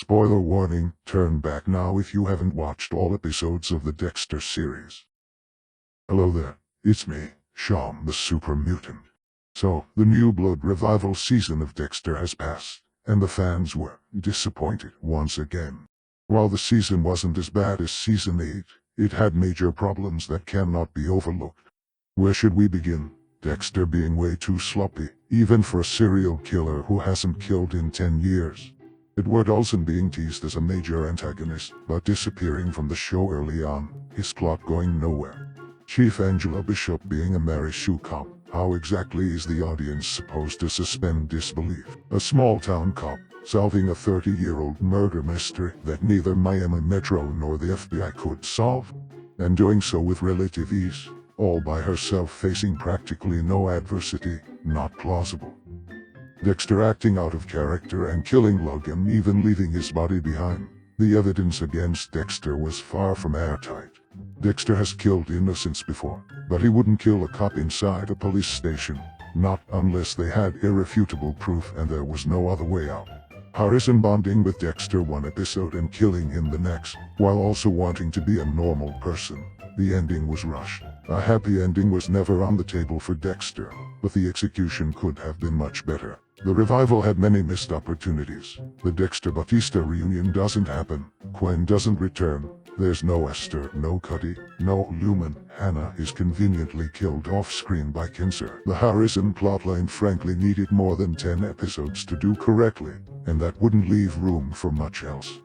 Spoiler warning, turn back now if you haven't watched all episodes of the Dexter series. Hello there, it's me, Shaun the Super Mutant. So, the New Blood revival season of Dexter has passed, and the fans were disappointed once again. While the season wasn't as bad as Season 8, it had major problems that cannot be overlooked. Where should we begin? Dexter being way too sloppy, even for a serial killer who hasn't killed in 10 years. Edward Olsen being teased as a major antagonist, but disappearing from the show early on, his plot going nowhere. Chief Angela Bishop being a Mary Sue cop, how exactly is the audience supposed to suspend disbelief? A small-town cop, solving a 30-year-old murder mystery that neither Miami Metro nor the FBI could solve, and doing so with relative ease, all by herself facing practically no adversity, not plausible. Dexter acting out of character and killing Logan, even leaving his body behind. The evidence against Dexter was far from airtight. Dexter has killed innocents before, but he wouldn't kill a cop inside a police station, not unless they had irrefutable proof and there was no other way out. Harrison bonding with Dexter one episode and killing him the next, while also wanting to be a normal person. The ending was rushed. A happy ending was never on the table for Dexter, but the execution could have been much better. The revival had many missed opportunities. The Dexter-Batista reunion doesn't happen. Quinn doesn't return. There's no Esther, no Cuddy, no Lumen. Hannah is conveniently killed off-screen by cancer. The Harrison plotline frankly needed more than 10 episodes to do correctly, and that wouldn't leave room for much else.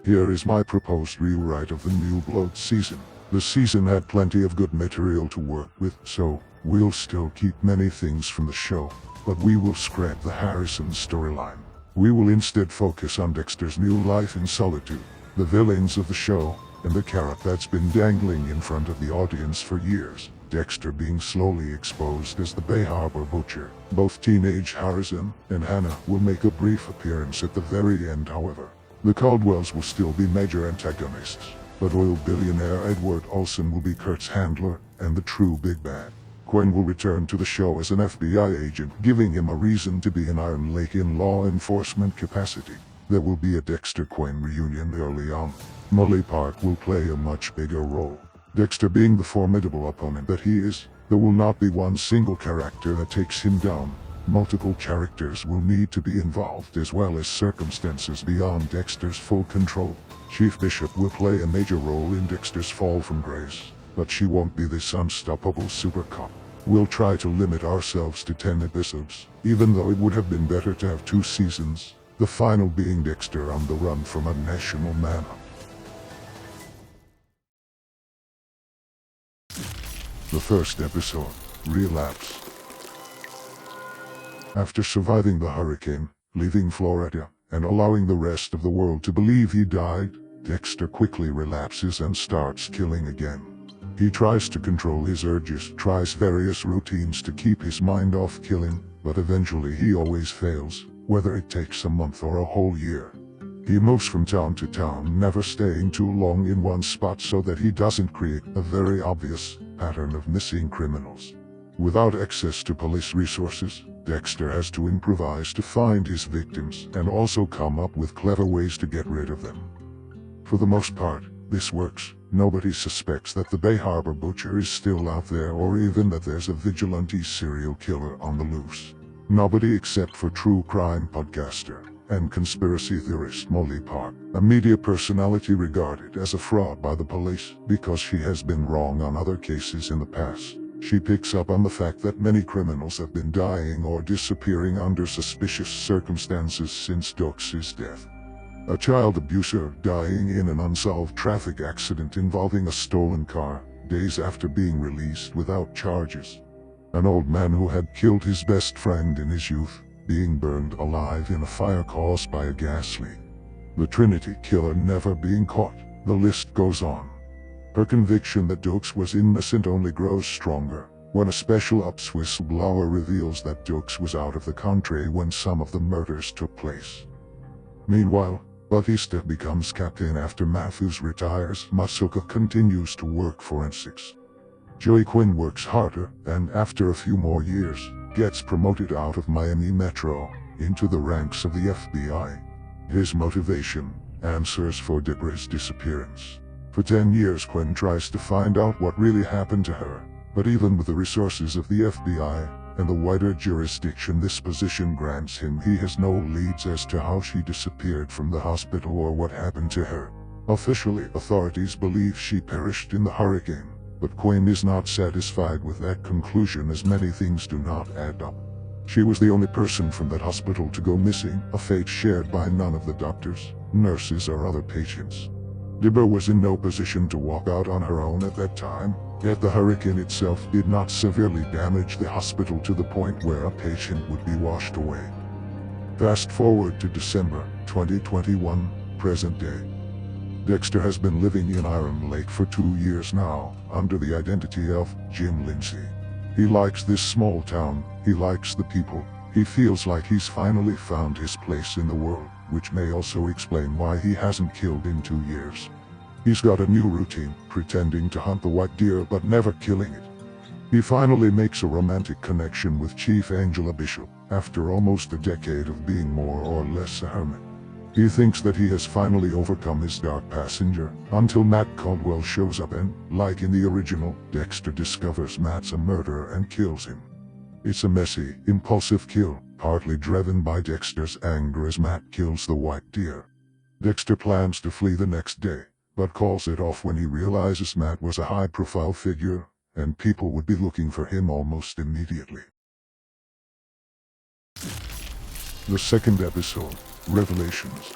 Here is my proposed rewrite of the New Blood season. The season had plenty of good material to work with, so we'll still keep many things from the show, but we will scrap the Harrison storyline. We will instead focus on Dexter's new life in solitude, the villains of the show, and the carrot that's been dangling in front of the audience for years. Dexter being slowly exposed as the Bay Harbor Butcher. Both teenage Harrison and Hannah will make a brief appearance at the very end, however. The Caldwells will still be major antagonists, but oil billionaire Edward Olsen will be Kurt's handler and the true big bad. Quinn will return to the show as an FBI agent, giving him a reason to be in Iron Lake in law enforcement capacity. There will be a Dexter-Quinn reunion early on. Molly Park will play a much bigger role. Dexter being the formidable opponent that he is, there will not be one single character that takes him down. Multiple characters will need to be involved, as well as circumstances beyond Dexter's full control. Chief Bishop will play a major role in Dexter's fall from grace, but she won't be this unstoppable super cop. We'll try to limit ourselves to 10 episodes, even though it would have been better to have 2 seasons, the final being Dexter on the run from a national manhunt. The first episode, Relapse. After surviving the hurricane, leaving Florida, and allowing the rest of the world to believe he died, Dexter quickly relapses and starts killing again. He tries to control his urges, tries various routines to keep his mind off killing, but eventually he always fails, whether it takes a month or a whole year. He moves from town to town, never staying too long in one spot so that he doesn't create a very obvious pattern of missing criminals. Without access to police resources, Dexter has to improvise to find his victims and also come up with clever ways to get rid of them. For the most part, this works. Nobody suspects that the Bay Harbor Butcher is still out there, or even that there's a vigilante serial killer on the loose. Nobody except for true crime podcaster and conspiracy theorist Molly Park, a media personality regarded as a fraud by the police because she has been wrong on other cases in the past. She picks up on the fact that many criminals have been dying or disappearing under suspicious circumstances since Dexter's death. A child abuser dying in an unsolved traffic accident involving a stolen car, days after being released without charges. An old man who had killed his best friend in his youth, being burned alive in a fire caused by a gas leak. The Trinity killer never being caught. The list goes on. Her conviction that Dukes was innocent only grows stronger when a special ops whistleblower reveals that Dukes was out of the country when some of the murders took place. Meanwhile, Batista becomes captain after Matthews retires. Masuka continues to work forensics. Joey Quinn works harder, and after a few more years, gets promoted out of Miami Metro into the ranks of the FBI. His motivation: answers for Deborah's disappearance. For 10 years Quinn tries to find out what really happened to her, but even with the resources of the FBI and the wider jurisdiction this position grants him, he has no leads as to how she disappeared from the hospital or what happened to her. Officially, authorities believe she perished in the hurricane, but Quinn is not satisfied with that conclusion, as many things do not add up. She was the only person from that hospital to go missing, a fate shared by none of the doctors, nurses, or other patients. Deborah was in no position to walk out on her own at that time, yet the hurricane itself did not severely damage the hospital to the point where a patient would be washed away. Fast forward to December 2021, present day. Dexter has been living in Iron Lake for 2 years now, under the identity of Jim Lindsay. He likes this small town, he likes the people, he feels like he's finally found his place in the world, which may also explain why he hasn't killed in 2 years. He's got a new routine, pretending to hunt the white deer but never killing it. He finally makes a romantic connection with Chief Angela Bishop, after almost a decade of being more or less a hermit. He thinks that he has finally overcome his dark passenger, until Matt Caldwell shows up and, like in the original, Dexter discovers Matt's a murderer and kills him. It's a messy, impulsive kill, partly driven by Dexter's anger as Matt kills the white deer. Dexter plans to flee the next day, but calls it off when he realizes Matt was a high-profile figure, and people would be looking for him almost immediately. The second episode, Revelations.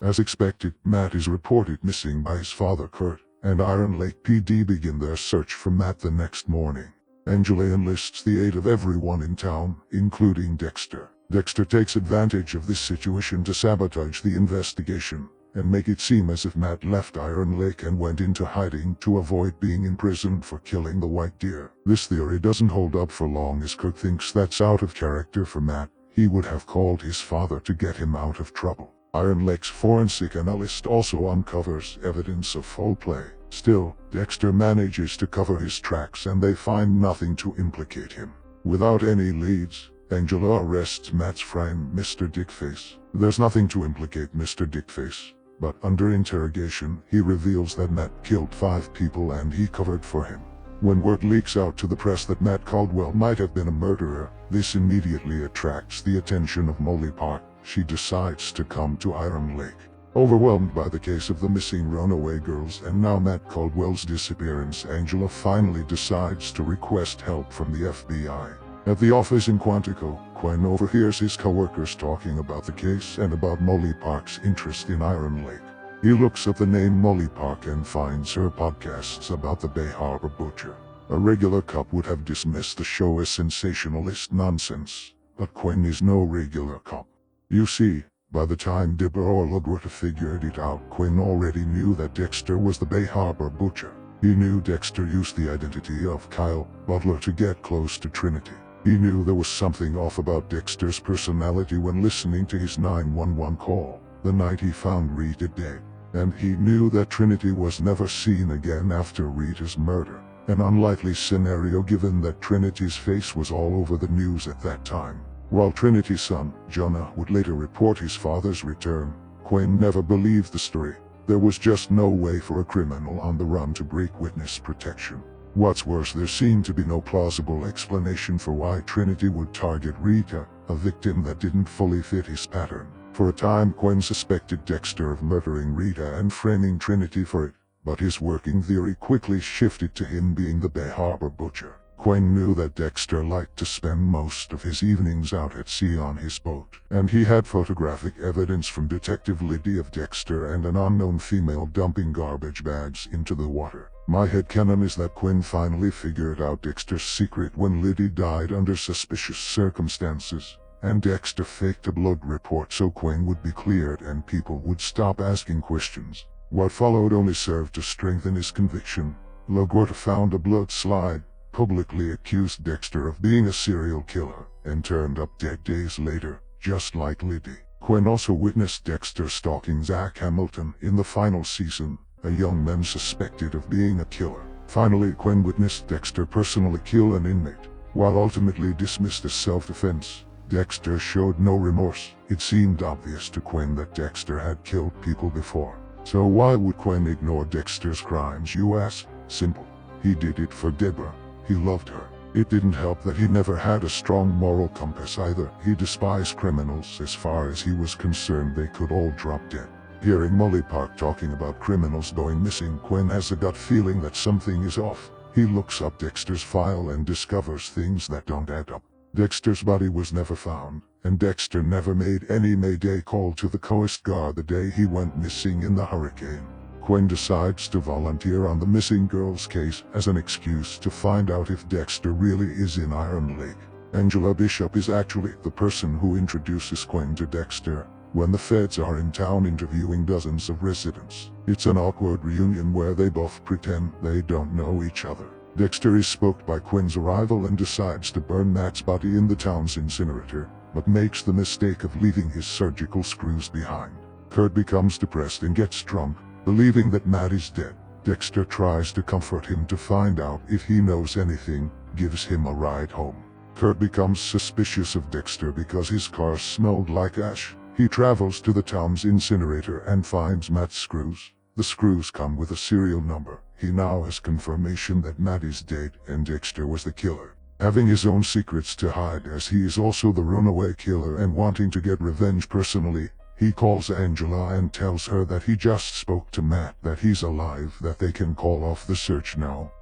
As expected, Matt is reported missing by his father Kurt, and Iron Lake PD begin their search for Matt the next morning. Angela enlists the aid of everyone in town, including Dexter. Dexter takes advantage of this situation to sabotage the investigation, and make it seem as if Matt left Iron Lake and went into hiding to avoid being imprisoned for killing the white deer. This theory doesn't hold up for long, as Kurt thinks that's out of character for Matt. He would have called his father to get him out of trouble. Iron Lake's forensic analyst also uncovers evidence of foul play. Still, Dexter manages to cover his tracks and they find nothing to implicate him. Without any leads, Angela arrests Matt's friend, Mr. Dickface. There's nothing to implicate Mr. Dickface, but under interrogation, he reveals that Matt killed 5 people and he covered for him. When word leaks out to the press that Matt Caldwell might have been a murderer, this immediately attracts the attention of Molly Park. She decides to come to Iron Lake. Overwhelmed by the case of the missing Runaway girls and now Matt Caldwell's disappearance, Angela finally decides to request help from the FBI. At the office in Quantico, Quinn overhears his coworkers talking about the case and about Molly Park's interest in Iron Lake. He looks up the name Molly Park and finds her podcasts about the Bay Harbor Butcher. A regular cop would have dismissed the show as sensationalist nonsense, but Quinn is no regular cop. You see, by the time Deborah or LaGuerta figured it out, Quinn already knew that Dexter was the Bay Harbor Butcher. He knew Dexter used the identity of Kyle Butler to get close to Trinity. He knew there was something off about Dexter's personality when listening to his 911 call, the night he found Rita dead. And he knew that Trinity was never seen again after Rita's murder. An unlikely scenario given that Trinity's face was all over the news at that time. While Trinity's son, Jonah, would later report his father's return, Quinn never believed the story. There was just no way for a criminal on the run to break witness protection. What's worse, there seemed to be no plausible explanation for why Trinity would target Rita, a victim that didn't fully fit his pattern. For a time, Quinn suspected Dexter of murdering Rita and framing Trinity for it, but his working theory quickly shifted to him being the Bay Harbor Butcher. Quinn knew that Dexter liked to spend most of his evenings out at sea on his boat, and he had photographic evidence from Detective Liddy of Dexter and an unknown female dumping garbage bags into the water. My headcanon is that Quinn finally figured out Dexter's secret when Liddy died under suspicious circumstances, and Dexter faked a blood report so Quinn would be cleared and people would stop asking questions. What followed only served to strengthen his conviction. LaGuerta found a blood slide, publicly accused Dexter of being a serial killer, and turned up dead days later, just like Liddy. Quinn also witnessed Dexter stalking Zach Hamilton in the final season, a young man suspected of being a killer. Finally, Quinn witnessed Dexter personally kill an inmate. While ultimately dismissed as self-defense, Dexter showed no remorse. It seemed obvious to Quinn that Dexter had killed people before. So why would Quinn ignore Dexter's crimes, you ask? Simple. He did it for Deborah. He loved her. It didn't help that he never had a strong moral compass either. He despised criminals. As far as he was concerned, they could all drop dead. Hearing Molly Park talking about criminals going missing, Quinn has a gut feeling that something is off. He looks up Dexter's file and discovers things that don't add up. Dexter's body was never found, and Dexter never made any Mayday call to the Coast Guard the day he went missing in the hurricane. Quinn decides to volunteer on the missing girl's case as an excuse to find out if Dexter really is in Iron Lake. Angela Bishop is actually the person who introduces Quinn to Dexter when the feds are in town interviewing dozens of residents. It's an awkward reunion where they both pretend they don't know each other. Dexter is spooked by Quinn's arrival and decides to burn Matt's body in the town's incinerator, but makes the mistake of leaving his surgical screws behind. Kurt becomes depressed and gets drunk, believing that Matt is dead. Dexter tries to comfort him to find out if he knows anything, gives him a ride home. Kurt becomes suspicious of Dexter because his car smelled like ash. He travels to the town's incinerator and finds Matt's screws. The screws come with a serial number. He now has confirmation that Matt is dead and Dexter was the killer. Having his own secrets to hide as he is also the Runaway killer and wanting to get revenge personally, he calls Angela and tells her that he just spoke to Matt, that he's alive, that they can call off the search now.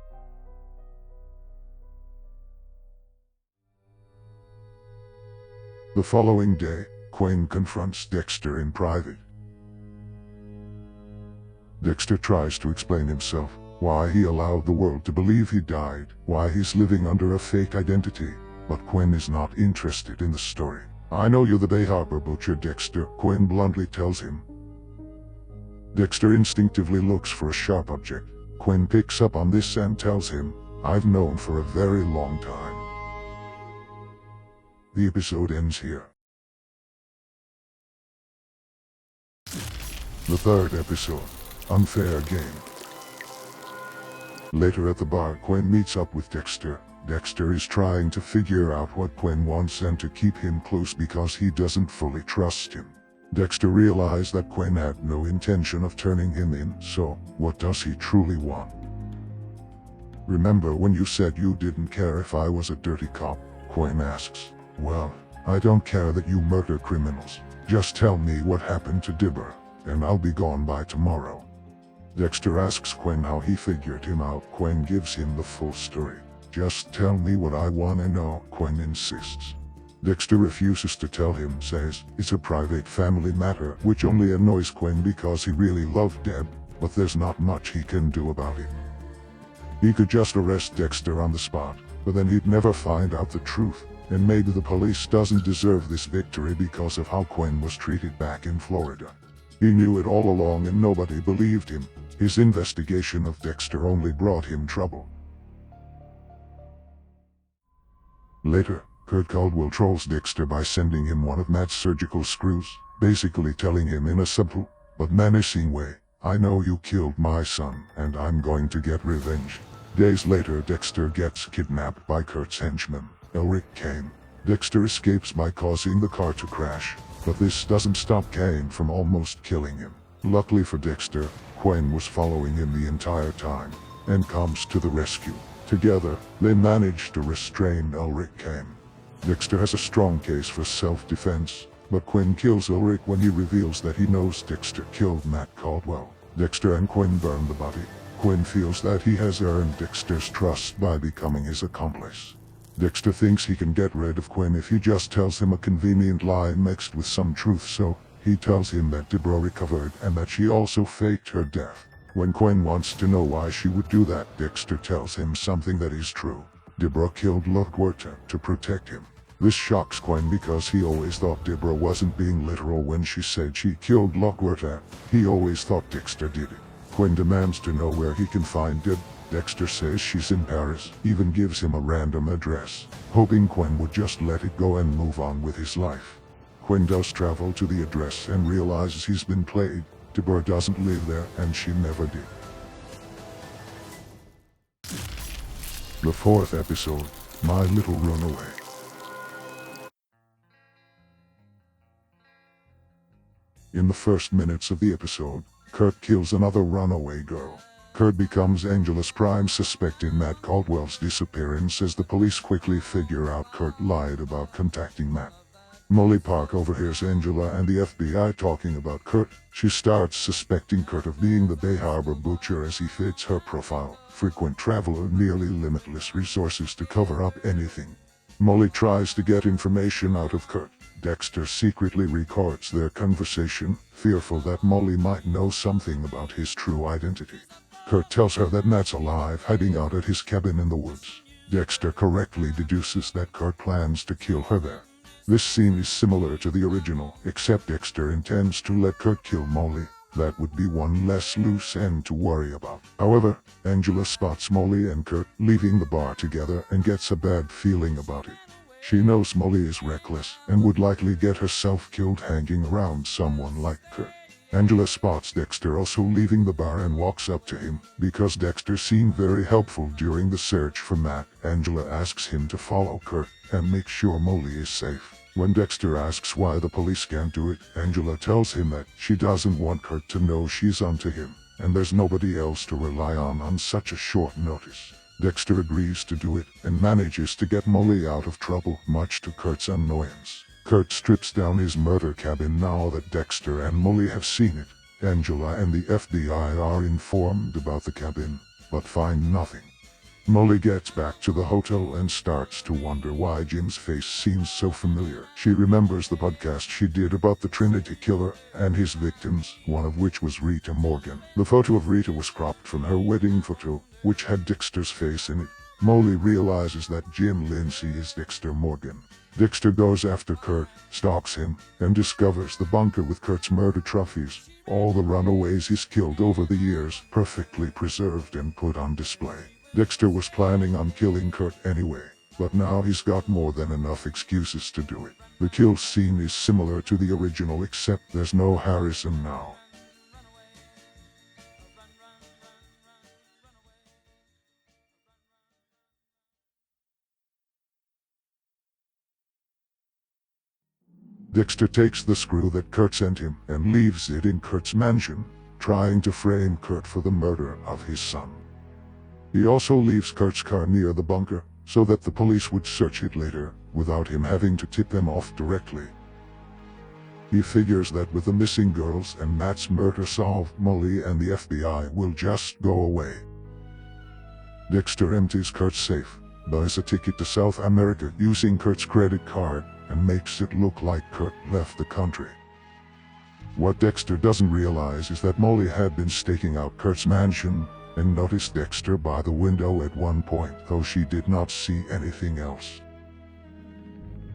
The following day, Quinn confronts Dexter in private. Dexter tries to explain himself, why he allowed the world to believe he died, why he's living under a fake identity, but Quinn is not interested in the story. "I know you're the Bay Harbor butcher, Dexter," Quinn bluntly tells him. Dexter instinctively looks for a sharp object. Quinn picks up on this and tells him, "I've known for a very long time." The episode ends here. The third episode, Unfair Game. Later at the bar, Quinn meets up with Dexter. Dexter is trying to figure out what Quinn wants and to keep him close because he doesn't fully trust him. Dexter realized that Quinn had no intention of turning him in, so what does he truly want? "Remember when you said you didn't care if I was a dirty cop?" Quinn asks. "Well, I don't care that you murder criminals. Just tell me what happened to Deborah, and I'll be gone by tomorrow." Dexter asks Quinn how he figured him out. Quinn gives him the full story. "Just tell me what I want to know," Quinn insists. Dexter refuses to tell him, says it's a private family matter, which only annoys Quinn because he really loved Deb, but there's not much he can do about it. He could just arrest Dexter on the spot, but then he'd never find out the truth, and maybe the police doesn't deserve this victory because of how Quinn was treated back in Florida. He knew it all along and nobody believed him. His investigation of Dexter only brought him trouble. Later, Kurt Caldwell trolls Dexter by sending him one of Matt's surgical screws, basically telling him in a subtle but menacing way, "I know you killed my son, and I'm going to get revenge." Days later, Dexter gets kidnapped by Kurt's henchman, Elric Kane. Dexter escapes by causing the car to crash, but this doesn't stop Kane from almost killing him. Luckily for Dexter, Quinn was following him the entire time, and comes to the rescue. Together, they manage to restrain Elric Kane. Dexter has a strong case for self-defense, but Quinn kills Elric when he reveals that he knows Dexter killed Matt Caldwell. Dexter and Quinn burn the body. Quinn feels that he has earned Dexter's trust by becoming his accomplice. Dexter thinks he can get rid of Quinn if he just tells him a convenient lie mixed with some truth, so he tells him that Deborah recovered and that she also faked her death. When Quinn wants to know why she would do that, Dexter tells him something that is true. Deborah killed LaGuerta to protect him. This shocks Quinn because he always thought Deborah wasn't being literal when she said she killed LaGuerta. He always thought Dexter did it. Quinn demands to know where he can find Deb. Dexter says she's in Paris, even gives him a random address, hoping Quinn would just let it go and move on with his life. Quinn does travel to the address and realizes he's been played. Deborah doesn't live there, and she never did. The fourth episode, My Little Runaway. In the first minutes of the episode, Kurt kills another runaway girl. Kurt becomes Angela's prime suspect in Matt Caldwell's disappearance as the police quickly figure out Kurt lied about contacting Matt. Molly Park overhears Angela and the FBI talking about Kurt. She starts suspecting Kurt of being the Bay Harbor butcher as he fits her profile. Frequent traveler, nearly limitless resources to cover up anything. Molly tries to get information out of Kurt. Dexter secretly records their conversation, fearful that Molly might know something about his true identity. Kurt tells her that Matt's alive, hiding out at his cabin in the woods. Dexter correctly deduces that Kurt plans to kill her there. This scene is similar to the original, except Dexter intends to let Kurt kill Molly. That would be one less loose end to worry about. However, Angela spots Molly and Kurt leaving the bar together and gets a bad feeling about it. She knows Molly is reckless and would likely get herself killed hanging around someone like Kurt. Angela spots Dexter also leaving the bar and walks up to him. Because Dexter seemed very helpful during the search for Matt, Angela asks him to follow Kurt and make sure Molly is safe. When Dexter asks why the police can't do it, Angela tells him that she doesn't want Kurt to know she's onto him, and there's nobody else to rely on such a short notice. Dexter agrees to do it and manages to get Molly out of trouble, much to Kurt's annoyance. Kurt strips down his murder cabin now that Dexter and Molly have seen it. Angela and the FBI are informed about the cabin, but find nothing. Molly gets back to the hotel and starts to wonder why Jim's face seems so familiar. She remembers the podcast she did about the Trinity Killer and his victims, one of which was Rita Morgan. The photo of Rita was cropped from her wedding photo, which had Dexter's face in it. Molly realizes that Jim Lindsay is Dexter Morgan. Dexter goes after Kurt, stalks him, and discovers the bunker with Kurt's murder trophies, all the runaways he's killed over the years, perfectly preserved and put on display. Dexter was planning on killing Kurt anyway, but now he's got more than enough excuses to do it. The kill scene is similar to the original except there's no Harrison now. Dexter takes the screw that Kurt sent him and leaves it in Kurt's mansion, trying to frame Kurt for the murder of his son. He also leaves Kurt's car near the bunker, so that the police would search it later, without him having to tip them off directly. He figures that with the missing girls and Matt's murder solved, Molly and the FBI will just go away. Dexter empties Kurt's safe, buys a ticket to South America using Kurt's credit card, and makes it look like Kurt left the country. What Dexter doesn't realize is that Molly had been staking out Kurt's mansion, and noticed Dexter by the window at one point, though she did not see anything else.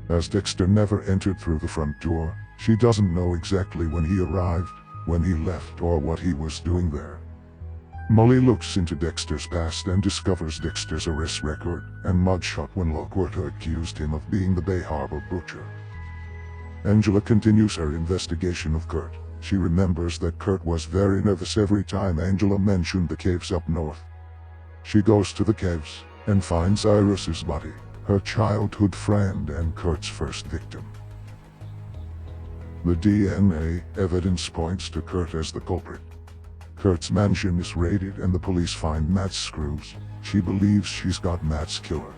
As Dexter never entered through the front door, she doesn't know exactly when he arrived, when he left, or what he was doing there. Molly looks into Dexter's past and discovers Dexter's arrest record and mugshot when Loquata accused him of being the Bay Harbor butcher. Angela continues her investigation of Kurt. She remembers that Kurt was very nervous every time Angela mentioned the caves up north. She goes to the caves and finds Iris's body, her childhood friend and Kurt's first victim. The DNA evidence points to Kurt as the culprit. Kurt's mansion is raided and the police find Matt's screws. She believes she's got Matt's killer.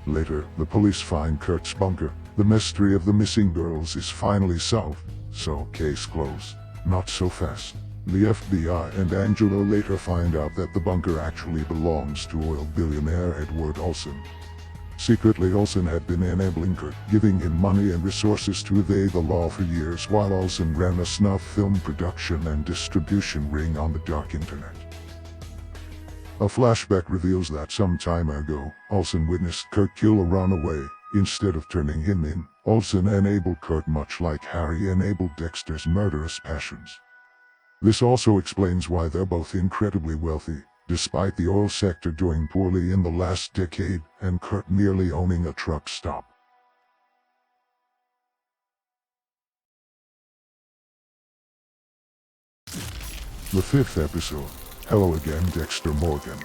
Later, the police find Kurt's bunker. The mystery of the missing girls is finally solved, so case closed. Not so fast. The FBI and Angela later find out that the bunker actually belongs to oil billionaire Edward Olsen. Secretly, Olsen had been enabling Kurt, giving him money and resources to evade the law for years while Olsen ran a snuff film production and distribution ring on the dark internet. A flashback reveals that some time ago, Olsen witnessed Kurt kill a runaway. Instead of turning him in, Olsen enabled Kurt much like Harry enabled Dexter's murderous passions. This also explains why they're both incredibly wealthy, despite the oil sector doing poorly in the last decade and Kurt merely owning a truck stop. The fifth episode. Hello again, Dexter Morgan.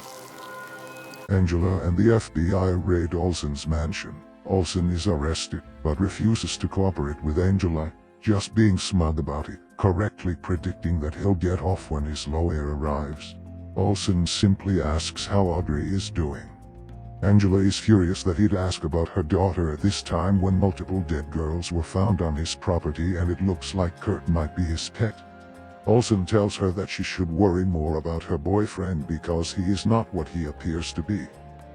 Angela and the FBI raid Olsen's mansion. Olsen is arrested, but refuses to cooperate with Angela. just being smug about it, correctly predicting that he'll get off when his lawyer arrives. Olsen simply asks how Audrey is doing. Angela is furious that he'd ask about her daughter at this time when multiple dead girls were found on his property and it looks like Kurt might be his pet. Olsen tells her that she should worry more about her boyfriend because he is not what he appears to be.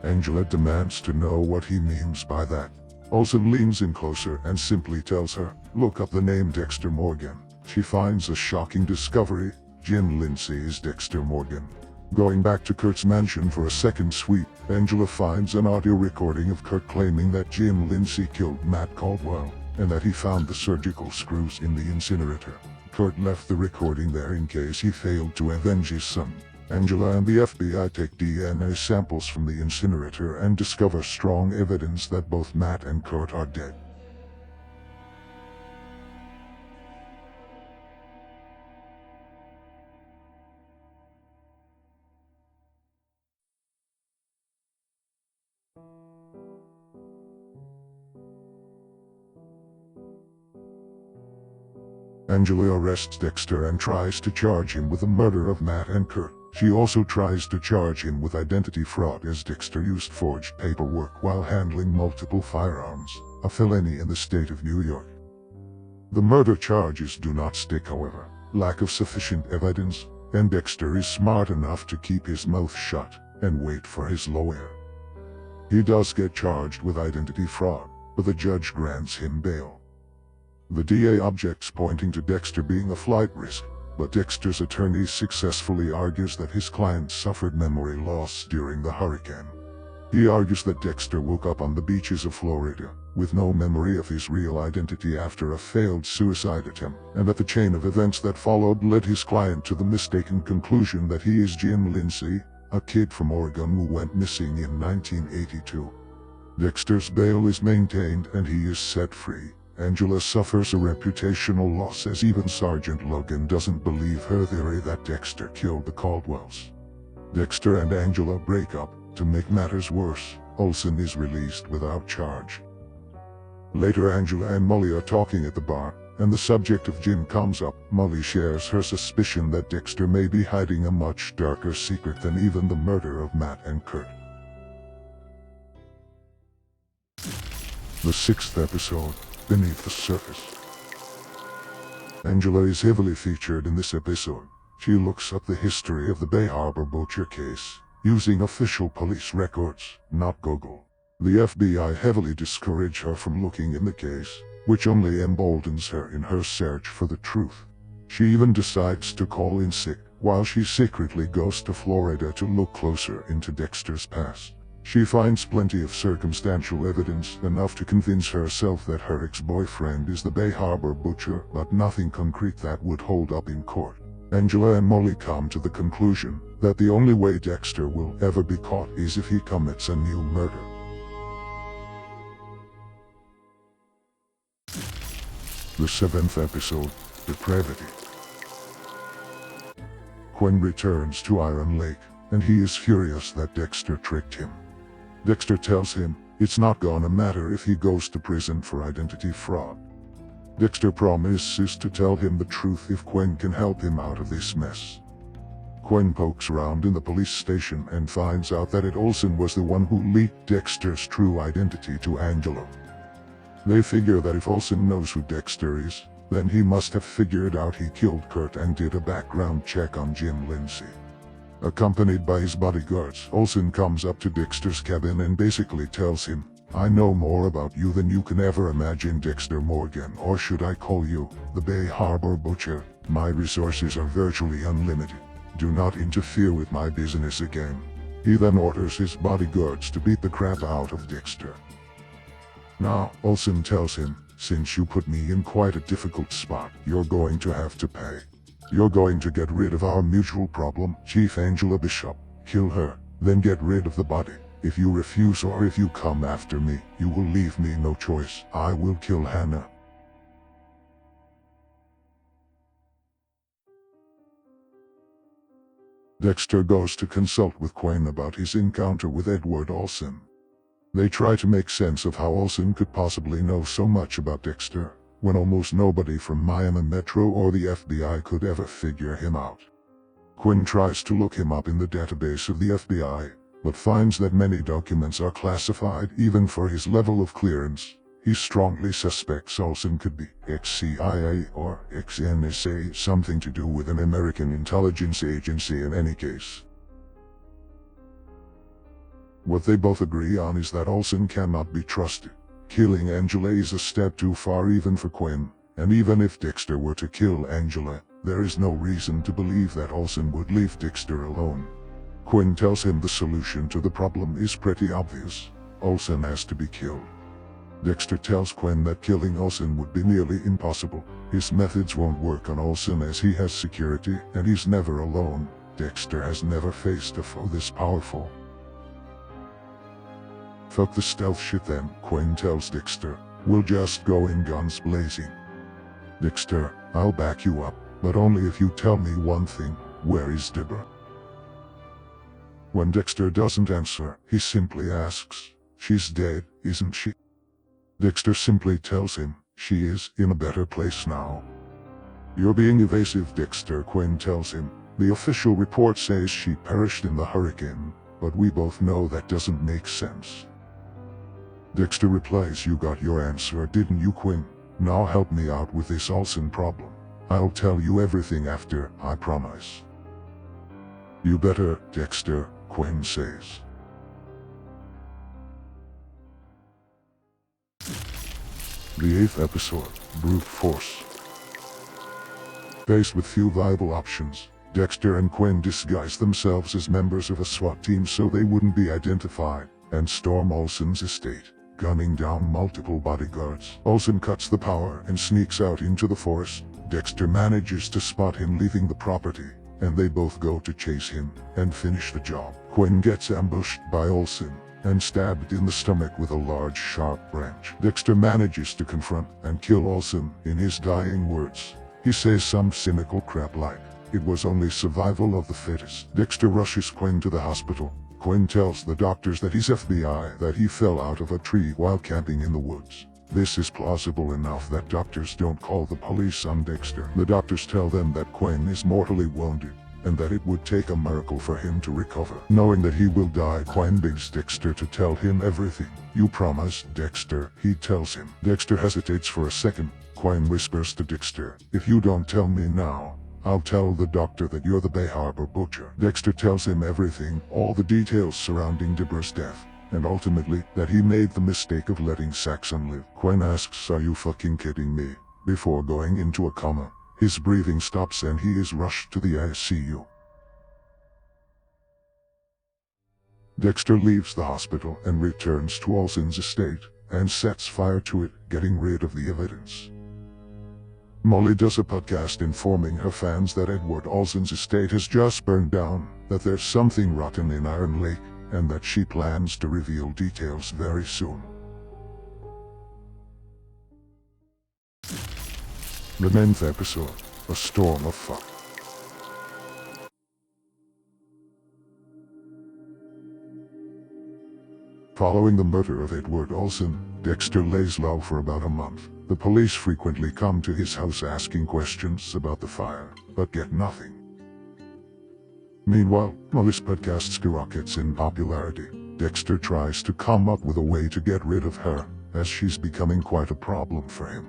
Angela demands to know what he means by that. Olsen leans in closer and simply tells her, look up the name Dexter Morgan. She finds a shocking discovery: Jim Lindsay is Dexter Morgan. Going back to Kurt's mansion for a second sweep, Angela finds an audio recording of Kurt claiming that Jim Lindsay killed Matt Caldwell, and that he found the surgical screws in the incinerator. Kurt left the recording there in case he failed to avenge his son. Angela and the FBI take DNA samples from the incinerator and discover strong evidence that both Matt and Kurt are dead. Angela arrests Dexter and tries to charge him with the murder of Matt and Kurt. She also tries to charge him with identity fraud as Dexter used forged paperwork while handling multiple firearms, a felony in the state of New York. The murder charges do not stick, however. Lack of sufficient evidence, and Dexter is smart enough to keep his mouth shut and wait for his lawyer. He does get charged with identity fraud, but the judge grants him bail. The DA objects, pointing to Dexter being a flight risk, but Dexter's attorney successfully argues that his client suffered memory loss during the hurricane. He argues that Dexter woke up on the beaches of Florida with no memory of his real identity after a failed suicide attempt, and that the chain of events that followed led his client to the mistaken conclusion that he is Jim Lindsay, a kid from Oregon who went missing in 1982. Dexter's bail is maintained and he is set free. Angela suffers a reputational loss as even Sergeant Logan doesn't believe her theory that Dexter killed the Caldwells. Dexter and Angela break up. To make matters worse, Olsen is released without charge. Later, Angela and Molly are talking at the bar, and the subject of Jim comes up. Molly shares her suspicion that Dexter may be hiding a much darker secret than even the murder of Matt and Kurt. The sixth episode, Beneath the Surface. Angela is heavily featured in this episode. She looks up the history of the Bay Harbor butcher case, using official police records, not Google. The FBI heavily discourage her from looking in the case, which only emboldens her in her search for the truth. She even decides to call in sick, while she secretly goes to Florida to look closer into Dexter's past. She finds plenty of circumstantial evidence, enough to convince herself that her ex-boyfriend is the Bay Harbor butcher, but nothing concrete that would hold up in court. Angela and Molly come to the conclusion that the only way Dexter will ever be caught is if he commits a new murder. The seventh episode, Depravity. Quinn returns to Iron Lake, and he is furious that Dexter tricked him. Dexter tells him it's not gonna matter if he goes to prison for identity fraud. Dexter promises to tell him the truth if Quinn can help him out of this mess. Quinn pokes around in the police station and finds out that Olsen was the one who leaked Dexter's true identity to Angela. They figure that if Olsen knows who Dexter is, then he must have figured out he killed Kurt and did a background check on Jim Lindsay. Accompanied by his bodyguards, Olsen comes up to Dexter's cabin and basically tells him, I know more about you than you can ever imagine, Dexter Morgan, or should I call you the Bay Harbor Butcher. My resources are virtually unlimited. Do not interfere with my business again. He then orders his bodyguards to beat the crap out of Dexter. Now, Olsen tells him, since you put me in quite a difficult spot, you're going to have to pay. You're going to get rid of our mutual problem, Chief Angela Bishop. Kill her, then get rid of the body. If you refuse or if you come after me, you will leave me no choice. I will kill Hannah. Dexter goes to consult with Quinn about his encounter with Edward Olsen. They try to make sense of how Olsen could possibly know so much about Dexter, when almost nobody from Miami Metro or the FBI could ever figure him out. Quinn tries to look him up in the database of the FBI, but finds that many documents are classified even for his level of clearance. He strongly suspects Olsen could be ex-CIA or ex-NSA, something to do with an American intelligence agency in any case. What they both agree on is that Olsen cannot be trusted. Killing Angela is a step too far even for Quinn, and even if Dexter were to kill Angela, there is no reason to believe that Olsen would leave Dexter alone. Quinn tells him the solution to the problem is pretty obvious. Olsen has to be killed. Dexter tells Quinn that killing Olsen would be nearly impossible. His methods won't work on Olsen as he has security and he's never alone. Dexter has never faced a foe this powerful. Fuck the stealth shit then, Quinn tells Dexter. We'll just go in guns blazing. Dexter, I'll back you up, but only if you tell me one thing. Where is Deborah? When Dexter doesn't answer, he simply asks, she's dead, isn't she? Dexter simply tells him, she is in a better place now. You're being evasive, Dexter, Quinn tells him. The official report says she perished in the hurricane, but we both know that doesn't make sense. Dexter replies, you got your answer, didn't you, Quinn? Now help me out with this Olsen problem. I'll tell you everything after, I promise. You better, Dexter, Quinn says. The 8th episode, Brute Force. Faced with few viable options, Dexter and Quinn disguise themselves as members of a SWAT team so they wouldn't be identified, and storm Olsen's estate, gunning down multiple bodyguards. Olsen cuts the power and sneaks out into the forest. Dexter manages to spot him leaving the property, and they both go to chase him and finish the job. Quinn gets ambushed by Olsen and stabbed in the stomach with a large sharp branch. Dexter manages to confront and kill Olsen. In his dying words, he says some cynical crap like, it was only survival of the fittest. Dexter rushes Quinn to the hospital. Quinn tells the doctors that he's FBI, that he fell out of a tree while camping in the woods. This is plausible enough that doctors don't call the police on Dexter. The doctors tell them that Quinn is mortally wounded, and that it would take a miracle for him to recover. Knowing that he will die, Quinn begs Dexter to tell him everything. You promise, Dexter, he tells him. Dexter hesitates for a second. Quinn whispers to Dexter, if you don't tell me now, I'll tell the doctor that you're the Bay Harbor butcher. Dexter tells him everything, all the details surrounding Deborah's death, and ultimately, that he made the mistake of letting Saxon live. Quinn asks, are you fucking kidding me? Before going into a coma. His breathing stops and he is rushed to the ICU. Dexter leaves the hospital and returns to Olsen's estate, and sets fire to it, getting rid of the evidence. Molly does a podcast informing her fans that Edward Olsen's estate has just burned down, that there's something rotten in Iron Lake, and that she plans to reveal details very soon. The 9th episode, A Storm of Fuck. Following the murder of Edward Olsen, Dexter lays low for about a month. The police frequently come to his house asking questions about the fire, but get nothing. Meanwhile, Molly's podcast skyrockets in popularity. Dexter tries to come up with a way to get rid of her, as she's becoming quite a problem for him.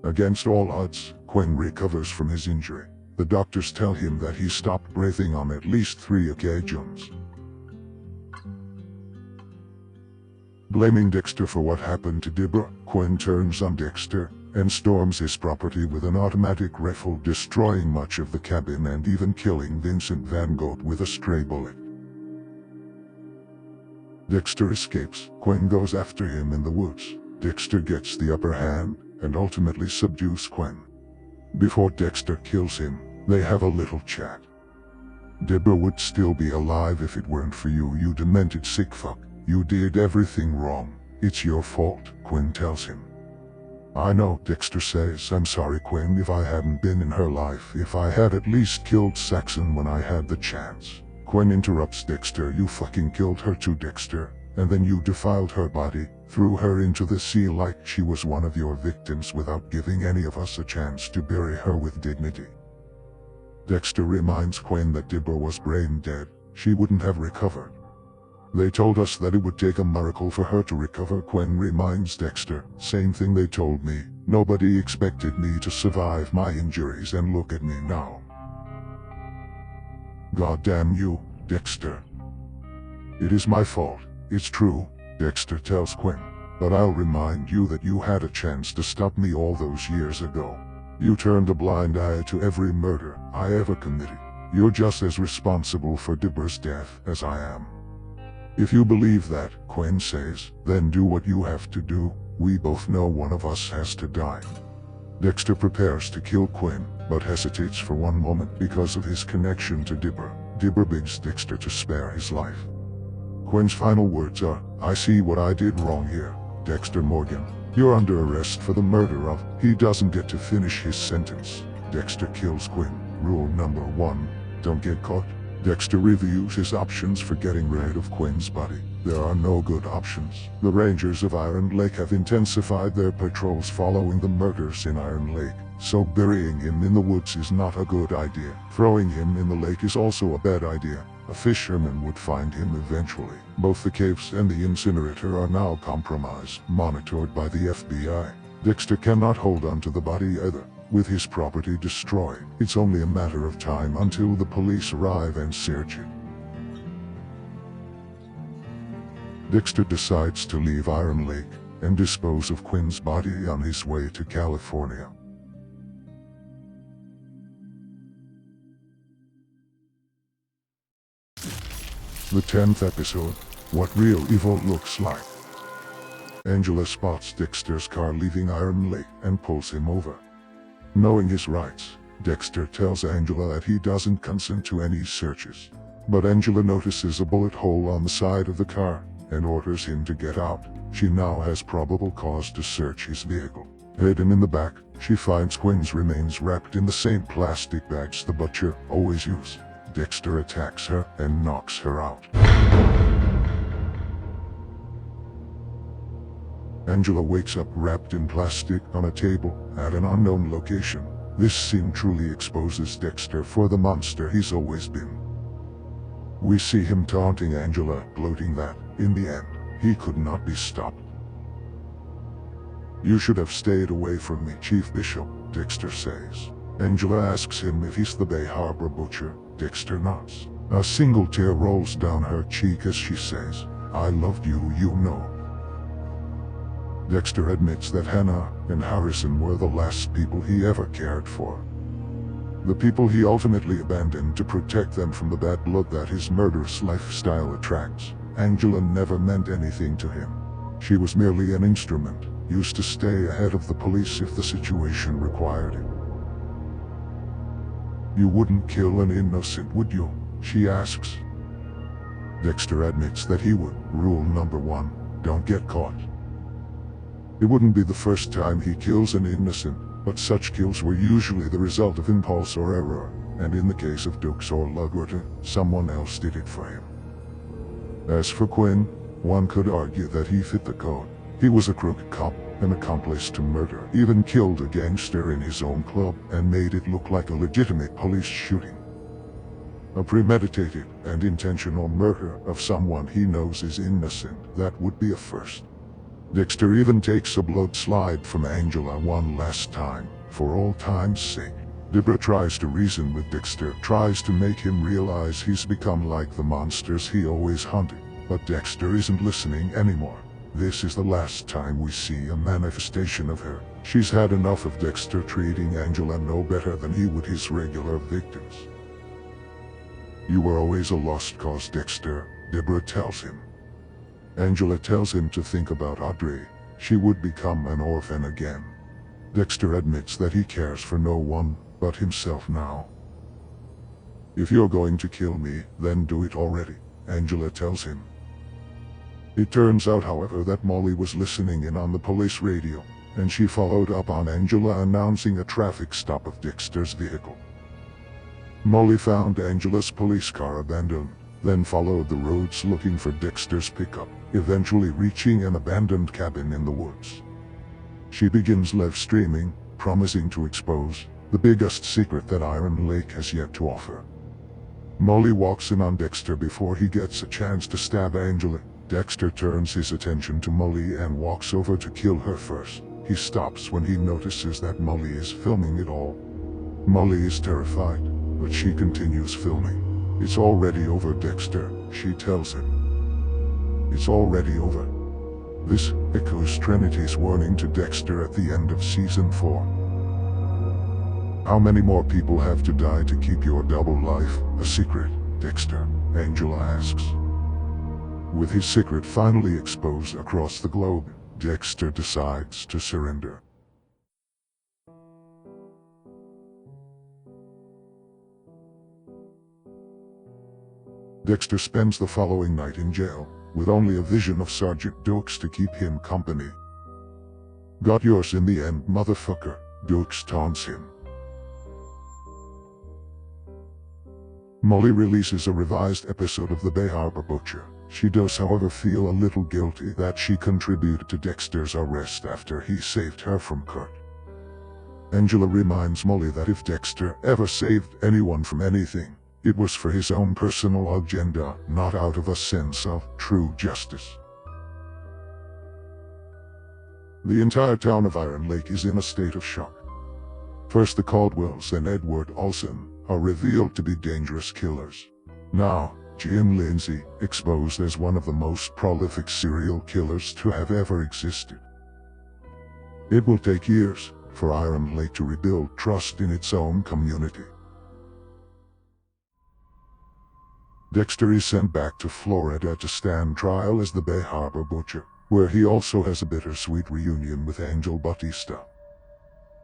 Against all odds, Quinn recovers from his injury. The doctors tell him that he stopped breathing on at least 3 occasions. Blaming Dexter for what happened to Deborah, Quinn turns on Dexter and storms his property with an automatic rifle, destroying much of the cabin and even killing Vincent Van Gogh with a stray bullet. Dexter escapes. Quinn goes after him in the woods. Dexter gets the upper hand and ultimately subdues Quinn. Before Dexter kills him, they have a little chat. Deborah would still be alive if it weren't for you, you demented sick fuck. You did everything wrong. It's your fault, Quinn tells him. I know, Dexter says. I'm sorry, Quinn, if I hadn't been in her life, if I had at least killed Saxon when I had the chance. Quinn interrupts Dexter. You fucking killed her too, Dexter, and then you defiled her body, threw her into the sea like she was one of your victims without giving any of us a chance to bury her with dignity. Dexter reminds Quinn that Deborah was brain dead. She wouldn't have recovered. They told us that it would take a miracle for her to recover. Quinn reminds Dexter, same thing they told me. Nobody expected me to survive my injuries, and look at me now. God damn you, Dexter. It is my fault, it's true, Dexter tells Quinn. But I'll remind you that you had a chance to stop me all those years ago. You turned a blind eye to every murder I ever committed. You're just as responsible for Deborah's death as I am. If you believe that, Quinn says, then do what you have to do. We both know one of us has to die. Dexter prepares to kill Quinn, but hesitates for one moment because of his connection to Deborah. Deborah begs Dexter to spare his life. Quinn's final words are, I see what I did wrong here, Dexter Morgan. You're under arrest for the murder of. He doesn't get to finish his sentence. Dexter kills Quinn. Rule number 1, don't get caught. Dexter reviews his options for getting rid of Quinn's body. There are no good options. The Rangers of Iron Lake have intensified their patrols following the murders in Iron Lake, so burying him in the woods is not a good idea. Throwing him in the lake is also a bad idea. A fisherman would find him eventually. Both the caves and the incinerator are now compromised, monitored by the FBI. Dexter cannot hold on to the body either. With his property destroyed, it's only a matter of time until the police arrive and search it. Dexter decides to leave Iron Lake and dispose of Quinn's body on his way to California. The 10th episode, What Real Evil Looks Like. Angela spots Dexter's car leaving Iron Lake and pulls him over. Knowing his rights, Dexter tells Angela that he doesn't consent to any searches. But Angela notices a bullet hole on the side of the car and orders him to get out. She now has probable cause to search his vehicle. Hidden in the back, she finds Quinn's remains wrapped in the same plastic bags the butcher always used. Dexter attacks her and knocks her out. Angela wakes up wrapped in plastic on a table at an unknown location. This scene truly exposes Dexter for the monster he's always been. We see him taunting Angela, gloating that, in the end, he could not be stopped. You should have stayed away from me, Chief Bishop, Dexter says. Angela asks him if he's the Bay Harbor butcher. Dexter nods. A single tear rolls down her cheek as she says, I loved you, you know. Dexter admits that Hannah and Harrison were the last people he ever cared for. The people he ultimately abandoned to protect them from the bad blood that his murderous lifestyle attracts. Angela never meant anything to him. She was merely an instrument, used to stay ahead of the police if the situation required it. You wouldn't kill an innocent, would you? She asks. Dexter admits that he would. Rule number 1, don't get caught. It wouldn't be the first time he kills an innocent, but such kills were usually the result of impulse or error, and in the case of Dukes or Lugwater, someone else did it for him. As for Quinn, one could argue that he fit the code. He was a crooked cop, an accomplice to murder, even killed a gangster in his own club and made it look like a legitimate police shooting. A premeditated and intentional murder of someone he knows is innocent, that would be a first. Dexter even takes a blood slide from Angela one last time, for all time's sake. Deborah tries to reason with Dexter, tries to make him realize he's become like the monsters he always hunted, but Dexter isn't listening anymore. This is the last time we see a manifestation of her. She's had enough of Dexter treating Angela no better than he would his regular victims. You were always a lost cause, Dexter, Deborah tells him. Angela tells him to think about Audrey. She would become an orphan again. Dexter admits that he cares for no one but himself now. If you're going to kill me, then do it already, Angela tells him. It turns out, however, that Molly was listening in on the police radio, and she followed up on Angela announcing a traffic stop of Dexter's vehicle. Molly found Angela's police car abandoned, then followed the roads looking for Dexter's pickup, eventually reaching an abandoned cabin in the woods. She begins live streaming, promising to expose the biggest secret that Iron Lake has yet to offer. Molly walks in on Dexter before he gets a chance to stab Angela. Dexter turns his attention to Molly and walks over to kill her first. He stops when he notices that Molly is filming it all. Molly is terrified, but she continues filming. "It's already over, Dexter," she tells him. "It's already over." This echoes Trinity's warning to Dexter at the end of Season 4. "How many more people have to die to keep your double life a secret, Dexter?" Angela asks. With his secret finally exposed across the globe, Dexter decides to surrender. Dexter spends the following night in jail, with only a vision of Sergeant Dukes to keep him company. "Got yours in the end, motherfucker," Dukes taunts him. Molly releases a revised episode of The Bay Harbor Butcher. She does, however, feel a little guilty that she contributed to Dexter's arrest after he saved her from Kurt. Angela reminds Molly that if Dexter ever saved anyone from anything, it was for his own personal agenda, not out of a sense of true justice. The entire town of Iron Lake is in a state of shock. First, the Caldwells and Edward Olsen are revealed to be dangerous killers. Now, Jim Lindsay, exposed as one of the most prolific serial killers to have ever existed. It will take years for Iron Lake to rebuild trust in its own community. Dexter is sent back to Florida to stand trial as the Bay Harbor Butcher, where he also has a bittersweet reunion with Angel Batista.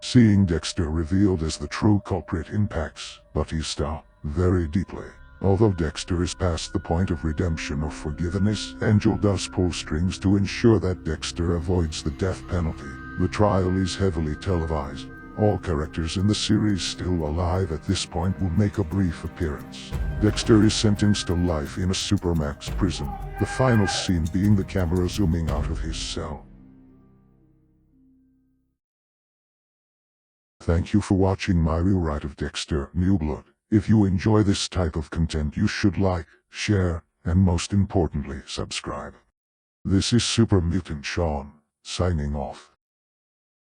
Seeing Dexter revealed as the true culprit impacts Batista very deeply. Although Dexter is past the point of redemption or forgiveness, Angel does pull strings to ensure that Dexter avoids the death penalty. The trial is heavily televised. All characters in the series still alive at this point will make a brief appearance. Dexter is sentenced to life in a supermax prison, the final scene being the camera zooming out of his cell. Thank you for watching my rewrite of Dexter: New Blood. If you enjoy this type of content, you should like, share, and most importantly, subscribe. This is Super Mutant Shaun, signing off.